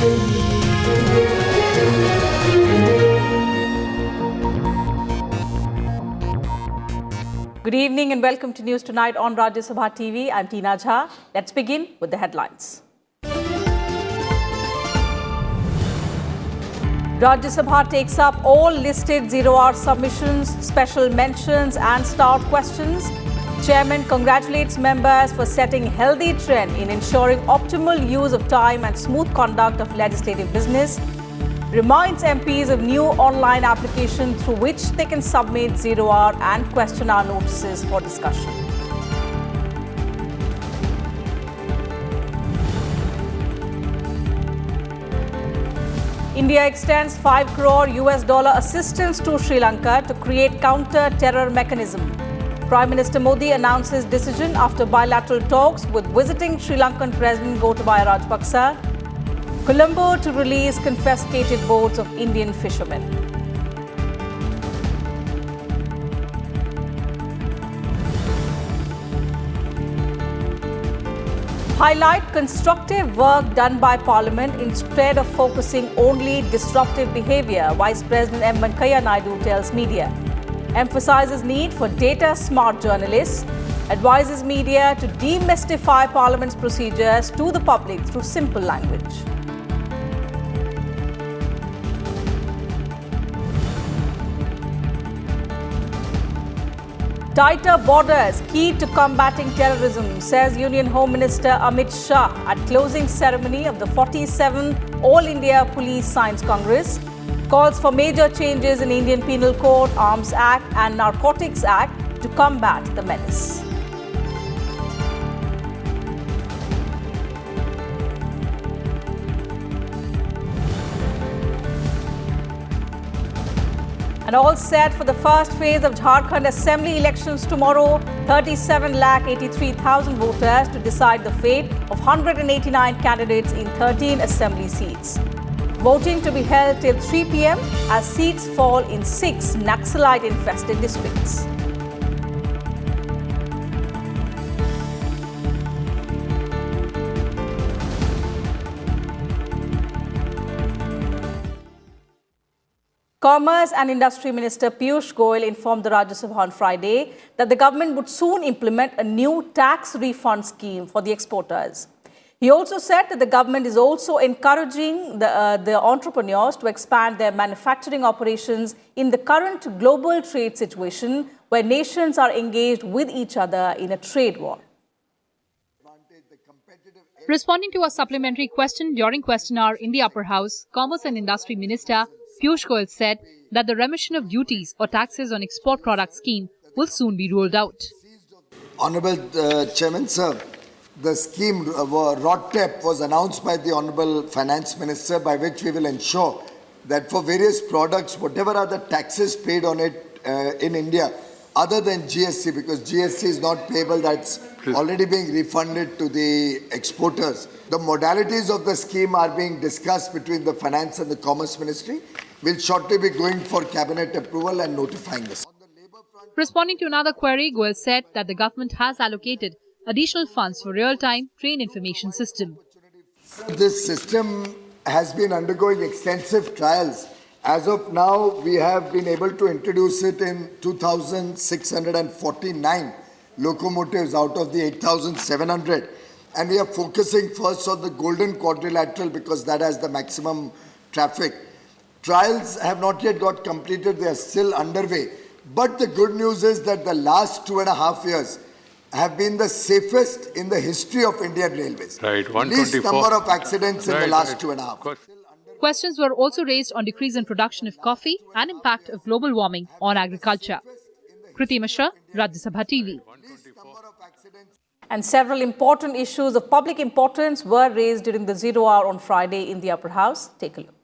Good evening and welcome to News Tonight on Rajya Sabha TV. I'm Tina Jha. Let's begin with the headlines. Rajya Sabha takes up all listed zero-hour submissions, special mentions and start questions. Chairman congratulates members for setting healthy trend in ensuring optimal use of time and smooth conduct of legislative business. Reminds MPs of new online application through which they can submit zero-hour and question-hour notices for discussion. India extends $5 crore assistance to Sri Lanka to create counter-terror mechanism. Prime Minister Modi announces decision after bilateral talks with visiting Sri Lankan President Gotabaya Rajapaksa. Colombo to release confiscated boats of Indian fishermen. Highlight constructive work done by Parliament instead of focusing only disruptive behaviour, Vice President M. Venkaiah Naidu tells media. Emphasises need for data-smart journalists. Advises media to demystify Parliament's procedures to the public through simple language. Tighter borders key to combating terrorism, says Union Home Minister Amit Shah at closing ceremony of the 47th All India Police Science Congress. Calls for major changes in Indian Penal Code, Arms Act and Narcotics Act to combat the menace. And all set for the first phase of Jharkhand Assembly elections tomorrow. 37,83,000 voters to decide the fate of 189 candidates in 13 assembly seats. Voting to be held till 3 p.m. as seats fall in 6 Naxalite-infested districts. Commerce and Industry Minister Piyush Goyal informed the Rajya Sabha on Friday that the government would soon implement a new tax refund scheme for the exporters. He also said that the government is also encouraging the entrepreneurs to expand their manufacturing operations in the current global trade situation where nations are engaged with each other in a trade war. Responding to a supplementary question during question hour in the upper house, Commerce and Industry Minister Piyush Goyal said that the remission of duties or taxes on export product scheme will soon be rolled out. Honourable Chairman, sir, the scheme RODTEP was announced by the Honourable Finance Minister, by which we will ensure that for various products, whatever are the taxes paid on it in India, other than GST, because GST is not payable, that's already being refunded to the exporters. The modalities of the scheme are being discussed between the Finance and the Commerce Ministry. We'll shortly be going for cabinet approval and notifying this. Responding to another query, Goyal said that the government has allocated additional funds for real-time train information system. This system has been undergoing extensive trials. As of now, we have been able to introduce it in 2,649 locomotives out of the 8,700. And we are focusing first on the Golden Quadrilateral because that has the maximum traffic. Trials have not yet got completed, they are still underway. But the good news is that the last 2.5 years have been the safest in the history of Indian Railways. Right, 124. Least number of accidents in the last 2.5. Questions were also raised on decrease in production of coffee and impact of global warming on agriculture. Kriti Mishra, Rajya Sabha TV. And several important issues of public importance were raised during the zero hour on Friday in the upper house. Take a look.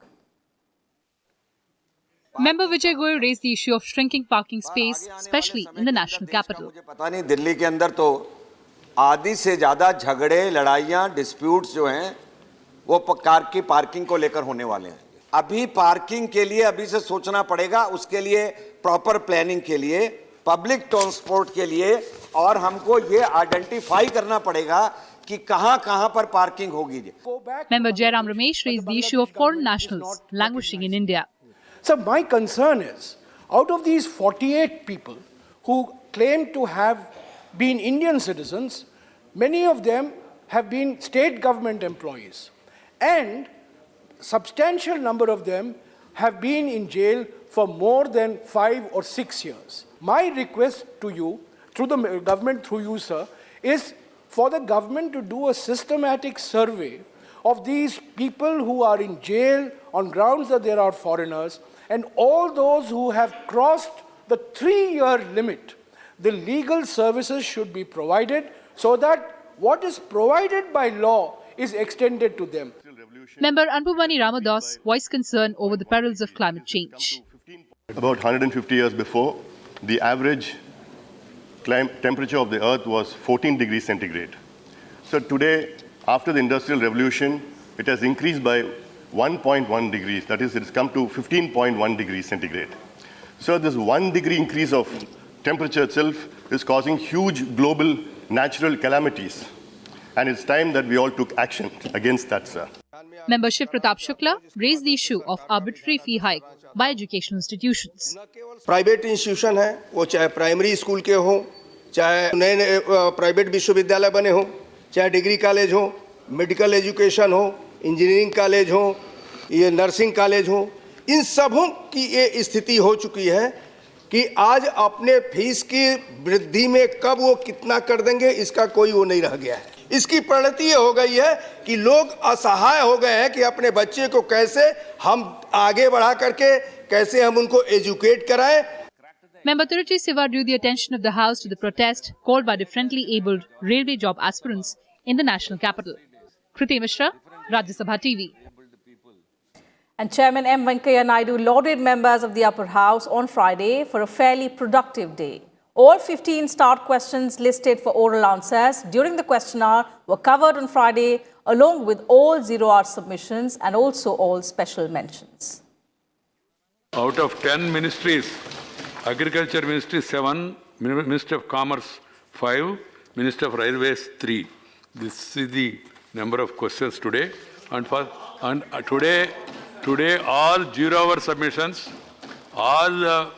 Member Vijay Goyal raised the issue of shrinking parking space, especially in the national capital. पता नहीं दिल्ली के अंदर तो आधी से ज्यादा झगड़े, लड़ाइयां, डिस्प्यूट्स जो हैं वो कार की पार्किंग को लेकर होने वाले हैं. अभी पार्किंग के लिए अभी से सोचना पड़ेगा, उसके लिए प्रॉपर प्लानिंग के लिए, पब्लिक ट्रांसपोर्ट के लिए, और हमको ये आइडेंटिफाई करना पड़ेगा कि कहां पर पार्किंग होगी। Member Jairam Ramesh raised the issue of foreign nationals languishing in India. So my concern is, out of these 48 people who claim to have been Indian citizens, many of them have been state government employees, and substantial number of them have been in jail for more than 5 or 6 years. My request to you, through the government, through you, sir, is for the government to do a systematic survey of these people who are in jail on grounds that there are foreigners, and all those who have crossed the 3-year limit. The legal services should be provided so that what is provided by law is extended to them. Member Anbumani Ramadas voiced concern over the perils of climate change. About 150 years before, the average temperature of the earth was 14 degrees centigrade. So today, after the Industrial Revolution, it has increased by 1.1 degrees. That is, it has come to 15.1 degrees centigrade. So this 1 degree increase of temperature itself is causing huge global natural calamities. And it's time that we all took action against that, sir. Member Shiv Pratap Shukla raised the issue of arbitrary fee hike by educational institutions. Private institution है, वो चाहे primary school के हो, चाहे नए private विश्वविद्यालय बने हो, चाहे डिग्री कॉलेज हो, मेडिकल एजुकेशन हो, इंजीनियरिंग कॉलेज हो, ये नर्सिंग कॉलेज हो, इन सबों की ये स्थिति हो चुकी है कि आज अपने फीस की वृद्धि में कब वो कितना कर देंगे, इसका कोई वो नहीं रह गया है। इसकी परिणति ये हो गई है कि लोग असहाय हो गए हैं कि अपने बच्चे को कैसे हम आगे बढ़ा करके कैसे हम उनको एजुकेट कराएं। Member Tiruchi Siva drew the attention of the House to the protest called by differently abled railway job aspirants in the national capital. Kriti Mishra, Rajya Sabha TV. And Chairman M. Venkaiah Naidu lauded members of the upper house on Friday for a fairly productive day. All 15 start questions listed for oral answers during the question hour were covered on Friday, along with all 0-hour submissions and also all special mentions. Out of 10 ministries, Agriculture Ministry 7, Ministry of Commerce 5, Ministry of Railways 3. This is the number of questions today. And today all 0-hour submissions, all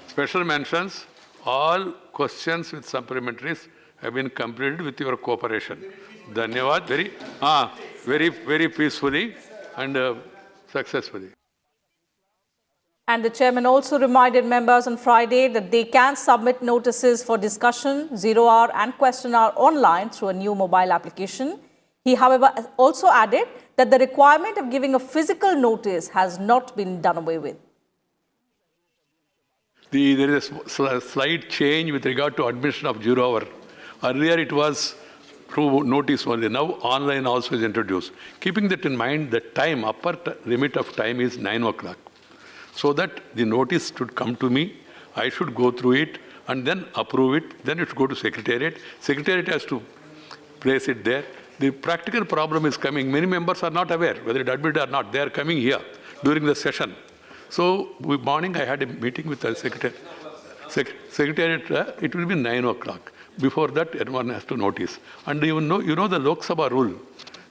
special mentions, all questions with supplementaries have been completed with your cooperation. Dhanyavad, very peacefully and successfully. And the chairman also reminded members on Friday that they can submit notices for discussion, 0-hour and question hour online through a new mobile application. He, however, also added that the requirement of giving a physical notice has not been done away with. There is a slight change with regard to admission of 0-hour. Earlier it was through notice only. Now online also is introduced. Keeping that in mind, the time, upper limit of time is 9 o'clock. So that the notice should come to me, I should go through it and then approve it. Then it should go to Secretariat. Secretariat has to place it there. The practical problem is coming. Many members are not aware whether it admitted or not. They are coming here during the session. So, morning I had a meeting with the Secretariat. It will be 9 o'clock. Before that, everyone has to notice. And you know the Lok Sabha rule.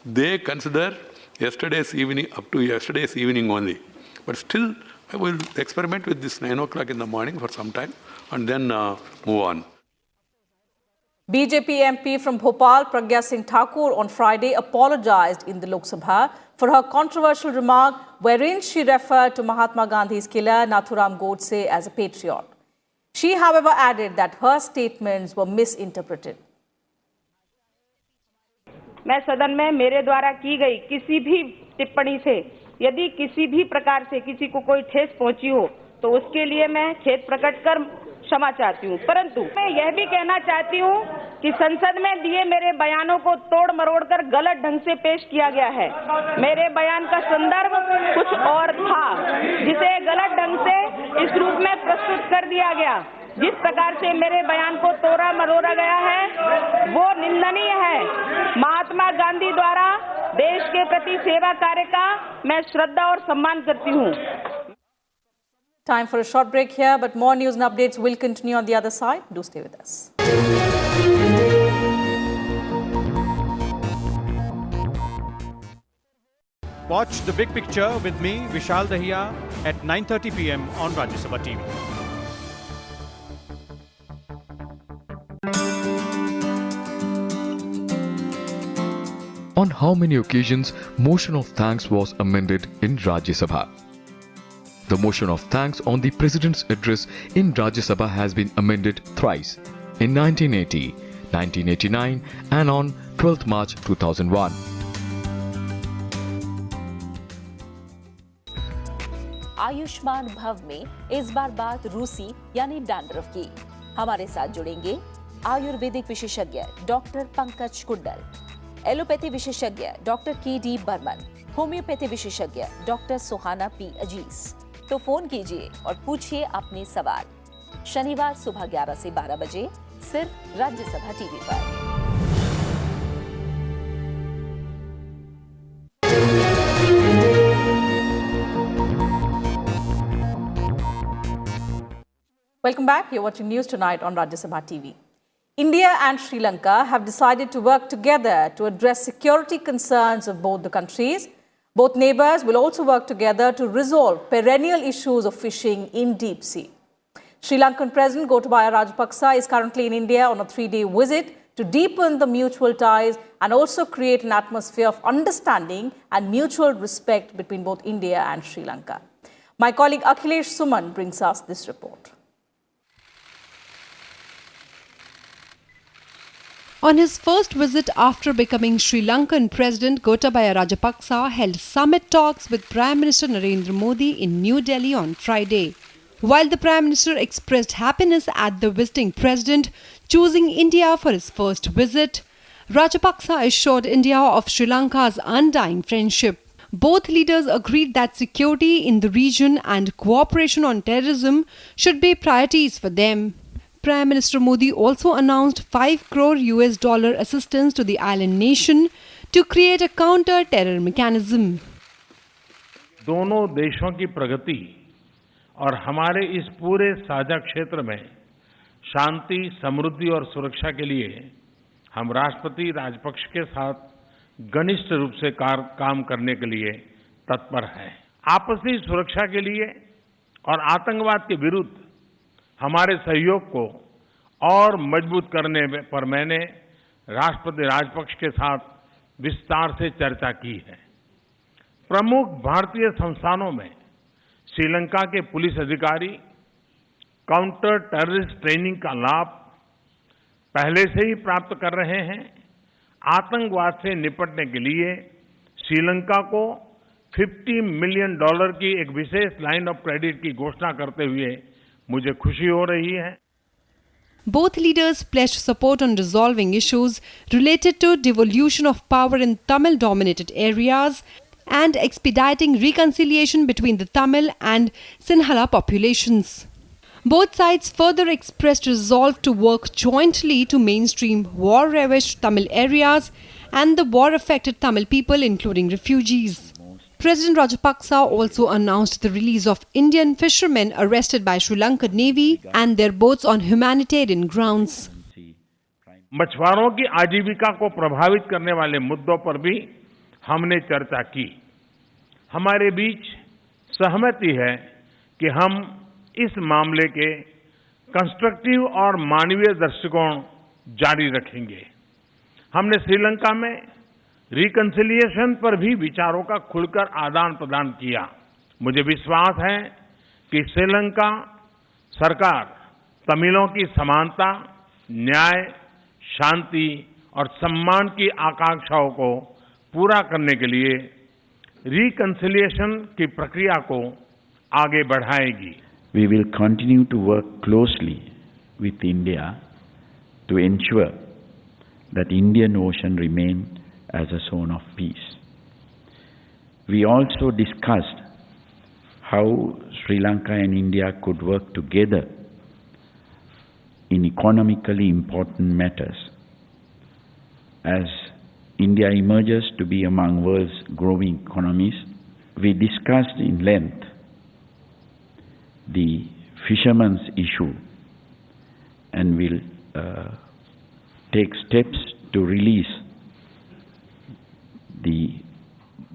They consider yesterday's evening up to yesterday's evening only. But still, I will experiment with this 9 o'clock in the morning for some time and then move on. BJP MP from Bhopal, Pragya Singh Thakur, on Friday apologized in the Lok Sabha for her controversial remark wherein she referred to Mahatma Gandhi's killer Nathuram Godse as a patriot. She, however, added that her statements were misinterpreted. मैं सदन में मेरे द्वारा की गई किसी भी टिप्पणी से यदि किसी भी प्रकार से किसी को कोई ठेस पहुंची हो तो उसके लिए मैं खेद प्रकट कर क्षमा चाहती हूं। परंतु मैं यह भी कहना चाहती हूं कि संसद में दिए मेरे बयानों को तोड़ मरोड़ कर गलत ढंग से पेश किया गया है। मेरे बयान का संदर्भ कुछ और था जिसे गलत ढंग से इस रूप में प्रस्तुत कर दिया गया। जिस प्रकार से मेरे बयान को तोड़ा मरोड़ा गया है वो निंदनीय है। महात्मा गांधी द्वारा देश के प्रति सेवा कार्य का मैं श्रद्धा और सम्मान करती हूं। Time for a short break here, but more news and updates will continue on the other side. Do stay with us. Watch The Big Picture with me, Vishal Dahiya, at 9:30 p.m. on Rajya Sabha TV. On how many occasions motion of thanks was amended in Rajya Sabha? The motion of thanks on the President's address in Rajya Sabha has been amended thrice, in 1980, 1989 and on 12th March 2001. Ayushman भव में इस बार बात रूसी यानी dandruff की। हमारे साथ जुड़ेंगे आयुर्वेदिक विशेषज्ञ डॉक्टर पंकज कुंडल, एलोपैथी विशेषज्ञ डॉक्टर के.डी. बर्मन, होम्योपैथी विशेषज्ञ डॉक्टर सुहाना पी. अजीज। तो फोन कीजिए और पूछिए अपने सवाल। शनिवार सुबह 11 से 12 बजे सिर्फ राज्यसभा टीवी पर। Welcome back. You're watching News Tonight on Rajya Sabha TV. India and Sri Lanka have decided to work together to address security concerns of both the countries. Both neighbours will also work together to resolve perennial issues of fishing in deep sea. Sri Lankan President Gotabaya Rajapaksa is currently in India on a 3-day visit to deepen the mutual ties and also create an atmosphere of understanding and mutual respect between both India and Sri Lanka. My colleague Akhilesh Suman brings us this report. On his first visit after becoming Sri Lankan President, Gotabaya Rajapaksa held summit talks with Prime Minister Narendra Modi in New Delhi on Friday. While the Prime Minister expressed happiness at the visiting President choosing India for his first visit, Rajapaksa assured India of Sri Lanka's undying friendship. Both leaders agreed that security in the region and cooperation on terrorism should be priorities for them. Prime Minister Modi also announced $5 crore assistance to the island nation to create a counter-terror mechanism. दोनों देशों की प्रगति और हमारे इस पूरे साझा क्षेत्र में शांति, समृद्धि और सुरक्षा के लिए हम राष्ट्रपति राजपक्ष के साथ घनिष्ठ रूप से काम करने के लिए तत्पर हैं। आपसी सुरक्षा के लिए और आतंकवाद के विरुद्ध हमारे सहयोग को और मजबूत करने पर मैंने राष्ट्रपति राजपक्ष के साथ विस्तार से चर्चा की है। प्रमुख भारतीय संस्थानों में श्रीलंका के पुलिस अधिकारी काउंटर टेररिस्ट ट्रेनिंग का लाभ पहले से ही प्राप्त कर रहे हैं। आतंकवाद से निपटने के लिए श्रीलंका को $50 मिलियन की एक विशेष लाइन ऑफ क्रेडिट की घोषणा करते हुए मुझे खुशी हो रही है। Both leaders pledged support on resolving issues related to devolution of power in Tamil-dominated areas and expediting reconciliation between the Tamil and Sinhala populations. Both sides further expressed resolve to work jointly to mainstream war-ravaged Tamil areas and the war-affected Tamil people, including refugees. President Rajapaksa also announced the release of Indian fishermen arrested by Sri Lankan Navy and their boats on humanitarian grounds. मछुआरों की आजीविका को प्रभावित करने वाले मुद्दों पर भी हमने चर्चा की। हमारे बीच सहमति है कि हम इस मामले के कंस्ट्रक्टिव और मानवीय दृष्टिकोण जारी रखेंगे। हमने श्रीलंका में रिकंसिलिएशन पर भी विचारों का खुलकर आदान प्रदान किया। मुझे विश्वास है कि श्रीलंका सरकार तमिलों की समानता, न्याय, शांति और सम्मान की आकांक्षाओं को पूरा करने के लिए रिकंसिलिएशन की प्रक्रिया को आगे बढ़ाएगी। We will continue to work closely with India to ensure that Indian Ocean remain as a zone of peace. We also discussed how Sri Lanka and India could work together in economically important matters. As India emerges to be among world's growing economies, we discussed in length the fishermen's issue and will take steps to release the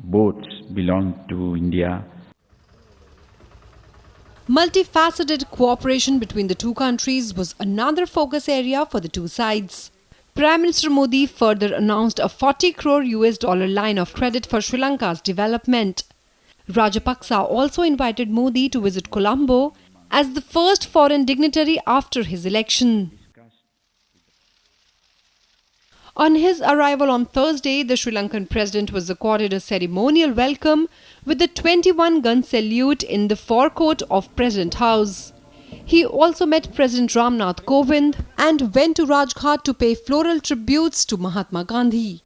boats belong to India. Multifaceted cooperation between the two countries was another focus area for the two sides. Prime Minister Modi further announced a 40 crore US dollar line of credit for Sri Lanka's development. Rajapaksa also invited Modi to visit Colombo as the first foreign dignitary after his election. On his arrival on Thursday, the Sri Lankan president was accorded a ceremonial welcome with a 21-gun salute in the forecourt of President House. He also met President Ramnath Kovind and went to Rajghat to pay floral tributes to Mahatma Gandhi.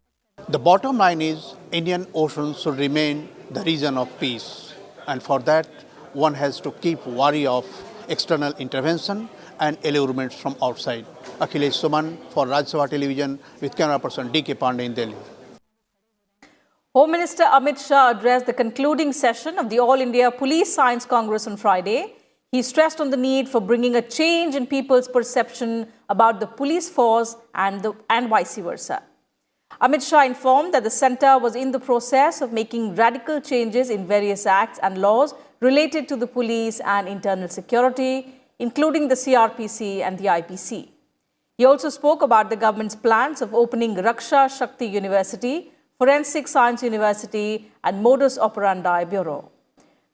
The bottom line is Indian Ocean should remain the region of peace, and for that one has to keep wary of external intervention and allurements from outside. Akhilesh Suman for Rajya Sabha Television with camera person D.K. Pandey in Delhi. Home Minister Amit Shah addressed the concluding session of the All India Police Science Congress on Friday. He stressed on the need for bringing a change in people's perception about the police force and vice versa. Amit Shah informed that the centre was in the process of making radical changes in various acts and laws related to the police and internal security, including the CRPC and the IPC. He also spoke about the government's plans of opening Raksha Shakti University, Forensic Science University and Modus Operandi Bureau.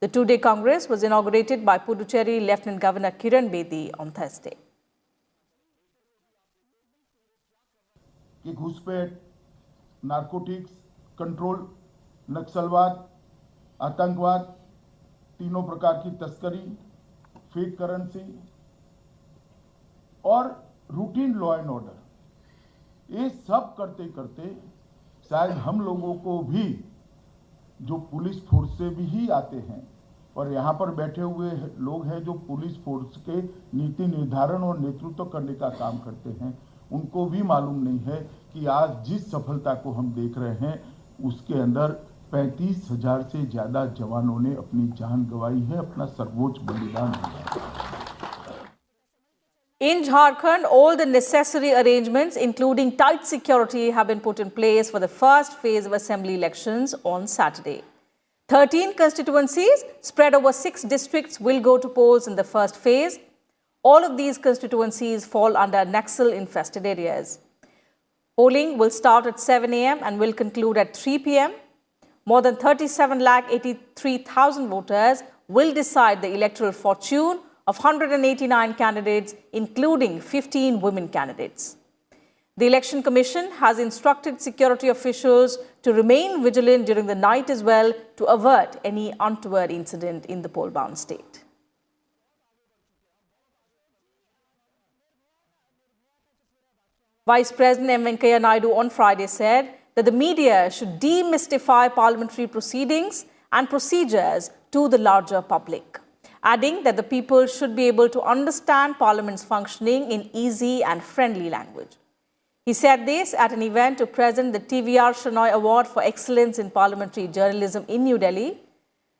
The two-day Congress was inaugurated by Puducherry Lieutenant Governor Kiran Bedi on Thursday. घुसपैठ, narcotics control, नक्सलवाद, आतंकवाद, तीनों प्रकार की तस्करी, fake currency और routine law and order, ये सब करते करते शायद हम लोगों को भी जो पुलिस फोर्स से भी ही आते हैं और यहाँ पर बैठे हुए लोग हैं जो पुलिस फोर्स के नीति निर्धारण और नेतृत्व करने का काम करते हैं, उनको भी मालूम नहीं है कि आज जिस सफलता को हम देख रहे हैं उसके अंदर 35,000 से ज्यादा जवानों ने अपनी जान गंवाई है, अपना सर्वोच्च बलिदान दिया है. In Jharkhand, all the necessary arrangements, including tight security, have been put in place for the first phase of assembly elections on Saturday. 13 constituencies spread over 6 districts will go to polls in the first phase. All of these constituencies fall under Naxal-infested areas. Polling will start at 7 a.m. and will conclude at 3 p.m. More than 37,83,000 voters will decide the electoral fortune of 189 candidates, including 15 women candidates. The Election Commission has instructed security officials to remain vigilant during the night as well to avert any untoward incident in the poll-bound state. Vice President M. Venkaiah Naidu on Friday said that the media should demystify parliamentary proceedings and procedures to the larger public, adding that the people should be able to understand Parliament's functioning in easy and friendly language. He said this at an event to present the TVR Shenoy Award for Excellence in Parliamentary Journalism in New Delhi.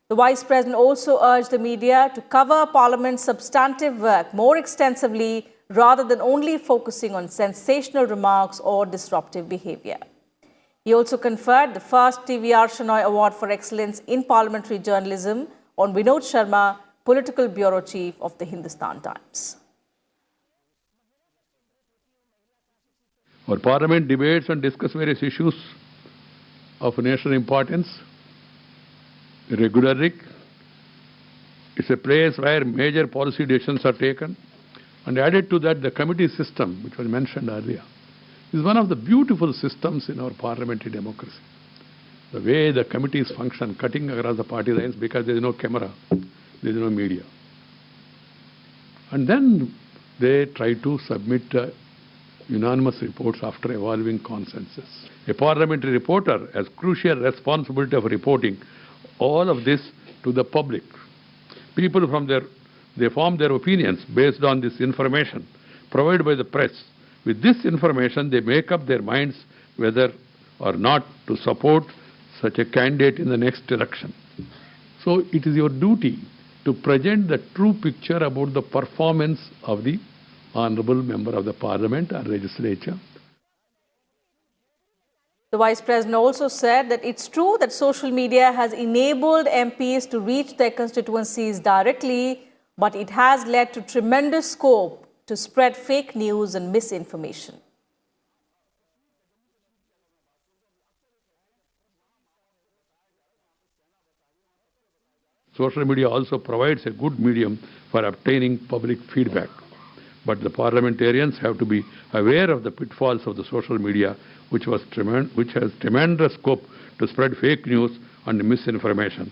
The Vice President also urged the media to cover Parliament's substantive work more extensively rather than only focusing on sensational remarks or disruptive behavior. He also conferred the first TVR Shenoy Award for Excellence in Parliamentary Journalism on Vinod Sharma, Political Bureau Chief of the Hindustan Times. Our Parliament debates and discusses various issues of national importance regularly. It's a place where major policy decisions are taken. And added to that, the committee system, which was mentioned earlier, is one of the beautiful systems in our parliamentary democracy. The way the committees function, cutting across the party lines because there is no camera, there is no media. And then they try to submit unanimous reports after evolving consensus. A parliamentary reporter has crucial responsibility of reporting all of this to the public. People they form their opinions based on this information provided by the press. With this information, they make up their minds whether or not to support such a candidate in the next election. So it is your duty to present the true picture about the performance of the honourable member of the Parliament or legislature. The Vice President also said that it's true that social media has enabled MPs to reach their constituencies directly, but it has led to tremendous scope to spread fake news and misinformation. Social media also provides a good medium for obtaining public feedback. But the parliamentarians have to be aware of the pitfalls of the social media, which has tremendous scope to spread fake news and misinformation.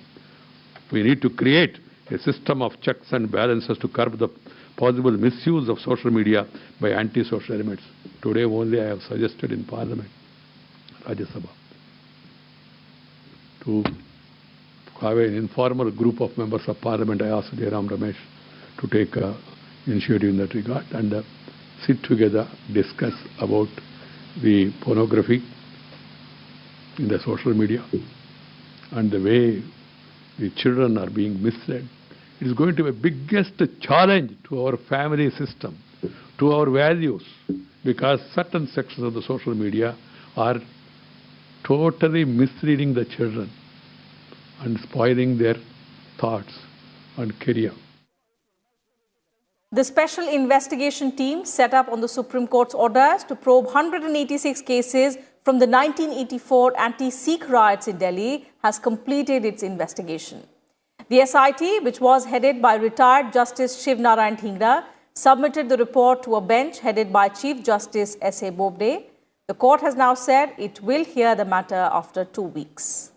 We need to create a system of checks and balances to curb the possible misuse of social media by anti-social elements. Today only I have suggested in Parliament, Rajya Sabha, to have an informal group of members of Parliament. I asked Jairam Ramesh to take initiative in that regard and sit together, discuss about the pornography in the social media and the way the children are being misled. It is going to be the biggest challenge to our family system, to our values, because certain sections of the social media are totally misleading the children and spoiling their thoughts and career. The special investigation team set up on the Supreme Court's orders to probe 186 cases from the 1984 anti-Sikh riots in Delhi has completed its investigation. The SIT, which was headed by retired Justice Shiv Narayan Dhingra, submitted the report to a bench headed by Chief Justice S.A. Bobde. The court has now said it will hear the matter after 2 weeks.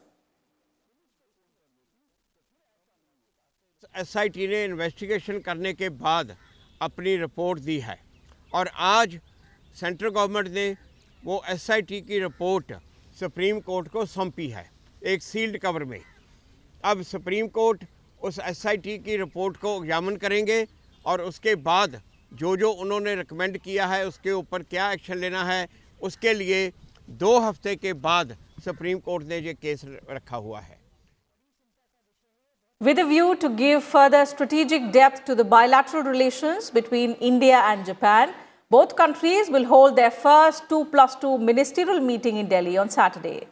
SIT ने investigation करने के बाद अपनी report दी है और आज central government ने वो SIT की रिपोर्ट सुप्रीम कोर्ट को सौंपी है एक सील्ड कवर में। अब सुप्रीम कोर्ट उस SIT की रिपोर्ट को एग्जामिन करेंगे और उसके बाद जो जो उन्होंने रिकमेंड किया है उसके ऊपर क्या एक्शन लेना है, उसके लिए 2 हफ्ते के बाद सुप्रीम कोर्ट ने ये केस रखा हुआ है। With a view to give further strategic depth to the bilateral relations between India and Japan, both countries will hold their first 2+2 ministerial meeting in Delhi on Saturday.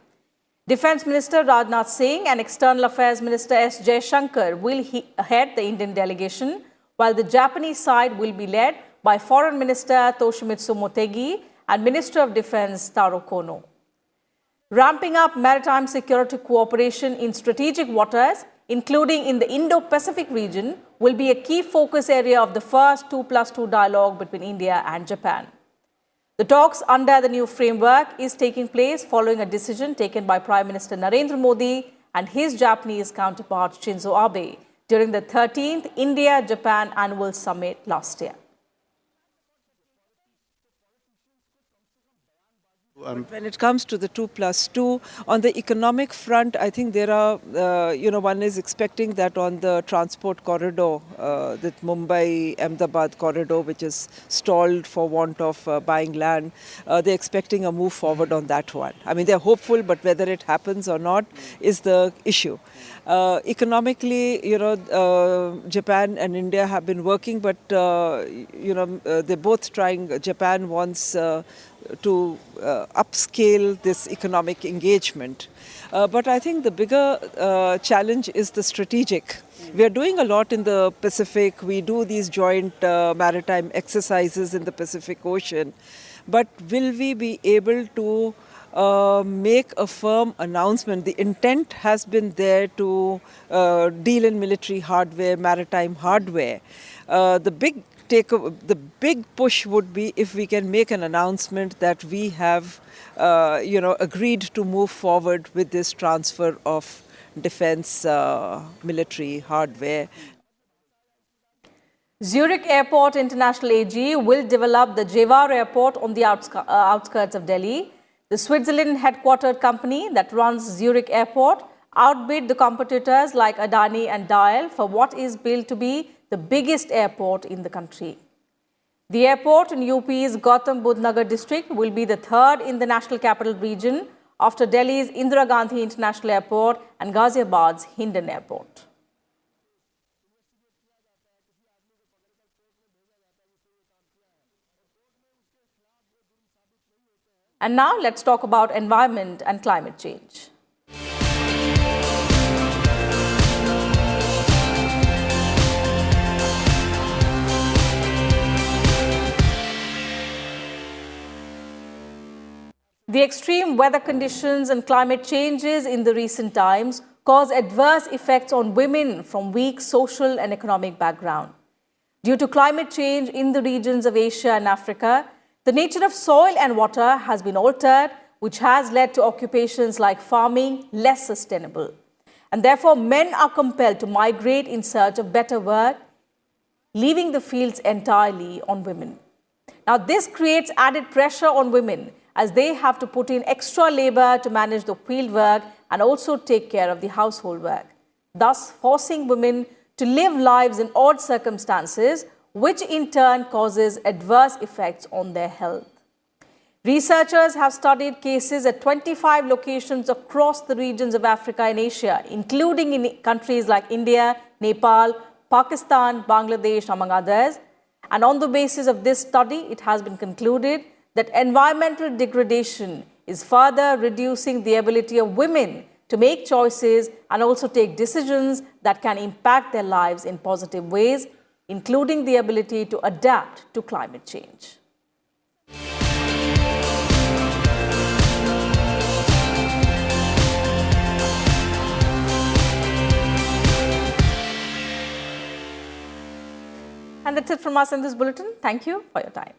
Defence Minister Rajnath Singh and External Affairs Minister S. Jaishankar will head the Indian delegation, while the Japanese side will be led by Foreign Minister Toshimitsu Motegi and Minister of Defence Taro Kono. Ramping up maritime security cooperation in strategic waters, including in the Indo-Pacific region, will be a key focus area of the first 2+2 dialogue between India and Japan. The talks under the new framework is taking place following a decision taken by Prime Minister Narendra Modi and his Japanese counterpart Shinzo Abe during the 13th India-Japan Annual Summit last year. When it comes to the 2+2, on the economic front, I think there are, one is expecting that on the transport corridor, the Mumbai-Ahmedabad corridor, which is stalled for want of buying land, they're expecting a move forward on that one. I mean, they're hopeful, but whether it happens or not is the issue. Economically, Japan and India have been working, but, they're both trying. Japan wants to upscale this economic engagement. But I think the bigger challenge is the strategic. We are doing a lot in the Pacific. We do these joint maritime exercises in the Pacific Ocean. But will we be able to make a firm announcement? The intent has been there to deal in military hardware, maritime hardware. The big push would be if we can make an announcement that we have, agreed to move forward with this transfer of defense military hardware. Zurich Airport International AG will develop the Jewar Airport on the outskirts of Delhi. The Switzerland-headquartered company that runs Zurich Airport outbid the competitors like Adani and Dial for what is billed to be the biggest airport in the country. The airport in UP's Gautam Budh Nagar district will be the third in the National Capital Region after Delhi's Indira Gandhi International Airport and Ghaziabad's Hindon Airport. And now let's talk about environment and climate change. The extreme weather conditions and climate changes in the recent times cause adverse effects on women from weak social and economic background. Due to climate change in the regions of Asia and Africa, the nature of soil and water has been altered, which has led to occupations like farming less sustainable. And therefore, men are compelled to migrate in search of better work, leaving the fields entirely on women. Now, this creates added pressure on women as they have to put in extra labor to manage the field work and also take care of the household work, thus forcing women to live lives in odd circumstances, which in turn causes adverse effects on their health. Researchers have studied cases at 25 locations across the regions of Africa and Asia, including in countries like India, Nepal, Pakistan, Bangladesh, among others. And on the basis of this study, it has been concluded that environmental degradation is further reducing the ability of women to make choices and also take decisions that can impact their lives in positive ways, including the ability to adapt to climate change. And that's it from us in this bulletin. Thank you for your time.